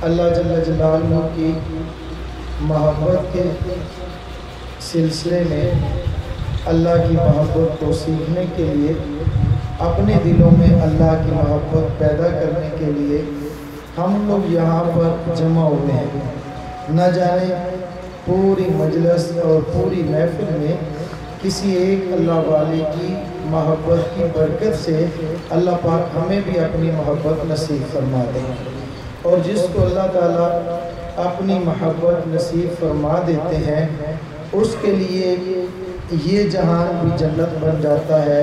اللہ جل جلالہ کی محبت کے سلسلے میں اللہ کی محبت کو سیکھنے کے لیے، اپنے دلوں میں اللہ کی محبت پیدا کرنے کے لیے ہم لوگ یہاں پر جمع ہوئے ہیں۔ نہ جانے پوری مجلس اور پوری محفل میں کسی ایک اللہ والے کی محبت کی برکت سے اللہ پاک ہمیں بھی اپنی محبت نصیب فرما دے، اور جس کو اللہ تعالیٰ اپنی محبت نصیب فرما دیتے ہیں اس کے لیے یہ جہان بھی جنت بن جاتا ہے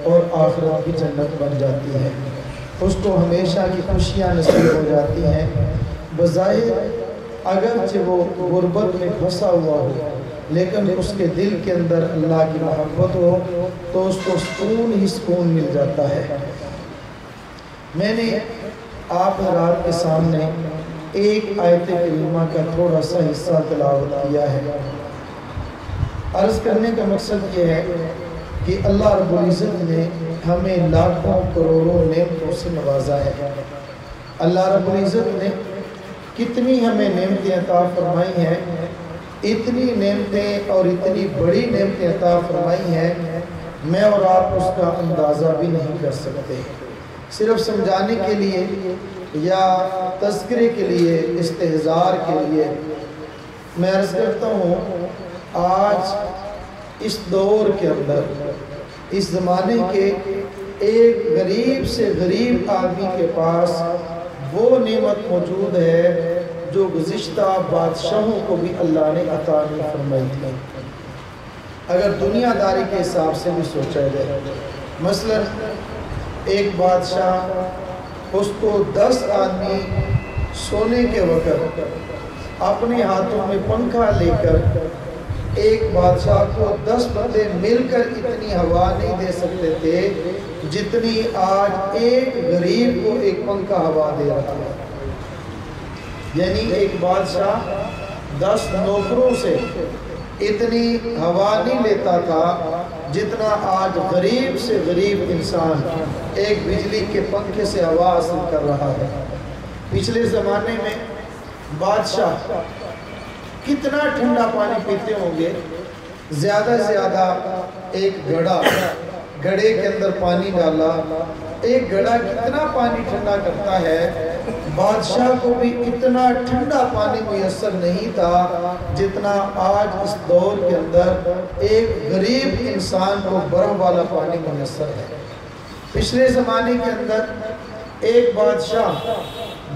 اور آخرت بھی جنت بن جاتی ہے۔ اس کو ہمیشہ کی خوشیاں نصیب ہو جاتی ہیں۔ بظاہر اگرچہ وہ غربت میں پھنسا ہوا ہو، لیکن اس کے دل کے اندر اللہ کی محبت ہو تو اس کو سکون ہی سکون مل جاتا ہے۔ میں نے آپ حضرات کے سامنے ایک آیت کریمہ کا تھوڑا سا حصہ تلاوت کیا ہے۔ عرض کرنے کا مقصد یہ ہے کہ اللہ رب العزت نے ہمیں لاکھوں کروڑوں نعمتوں سے نوازا ہے۔ اللہ رب العزت نے کتنی ہمیں نعمتیں عطا فرمائی ہیں، اتنی نعمتیں اور اتنی بڑی نعمتیں عطا فرمائی ہیں، میں اور آپ اس کا اندازہ بھی نہیں کر سکتے۔ صرف سمجھانے کے لیے یا تذکرے کے لیے، استحضار کے لیے میں عرض کرتا ہوں، آج اس دور کے اندر، اس زمانے کے ایک غریب سے غریب آدمی کے پاس وہ نعمت موجود ہے جو گزشتہ بادشاہوں کو بھی اللہ نے عطا نہیں فرمائی تھی۔ اگر دنیا داری کے حساب سے بھی سوچا جائے، مثلا ایک بادشاہ، اس کو 10 آدمی سونے کے وقت اپنے ہاتھوں میں پنکھا لے کر، ایک بادشاہ کو 10 بندے مل کر اتنی ہوا نہیں دے سکتے تھے جتنی آج ایک غریب کو ایک پنکھا ہوا دے رہا ہے۔ یعنی ایک بادشاہ 10 نوکروں سے اتنی ہوا نہیں لیتا تھا جتنا آج غریب سے غریب انسان ایک بجلی کے پنکھے سے ہوا حاصل کر رہا ہے۔ پچھلے زمانے میں بادشاہ کتنا ٹھنڈا پانی پیتے ہوں گے؟ زیادہ سے زیادہ ایک گھڑے کے اندر پانی ڈالا، ایک گھڑا کتنا پانی ٹھنڈا کرتا ہے؟ بادشاہ کو بھی اتنا ٹھنڈا پانی میسر نہیں تھا جتنا آج اس دور کے اندر ایک غریب انسان کو برف والا پانی میسر ہے۔ پچھلے زمانے کے اندر ایک بادشاہ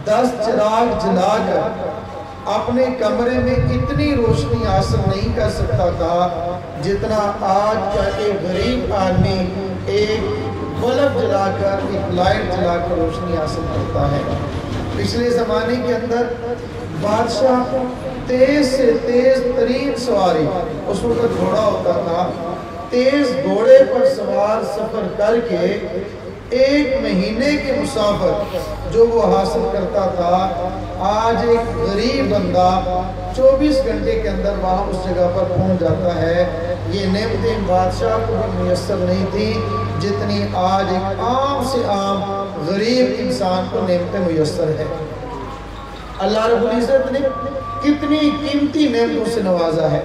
10 چراغ جلا کر اپنے کمرے میں اتنی روشنی حاصل نہیں کر سکتا تھا جتنا آج کا ایک غریب آدمی ایک بلب جلا کر، ایک لائٹ جلا کر روشنی حاصل کرتا ہے۔ پچھلے زمانے کے اندر بادشاہ تیز سے تیز ترین سواری، اس وقت گھوڑا ہوتا تھا، تیز گھوڑے پر سوار سفر کر کے 1 مہینے کے مسافر جو وہ حاصل کرتا تھا، آج ایک غریب بندہ 24 گھنٹے کے اندر وہاں اس جگہ پر پہنچ جاتا ہے۔ یہ نعمتیں بادشاہ کو بھی میسر نہیں تھی جتنی آج ایک عام سے عام غریب انسان کو نعمتیں میسر ہے۔ اللہ رب العزت نے کتنی قیمتی نعمتوں سے نوازا ہے۔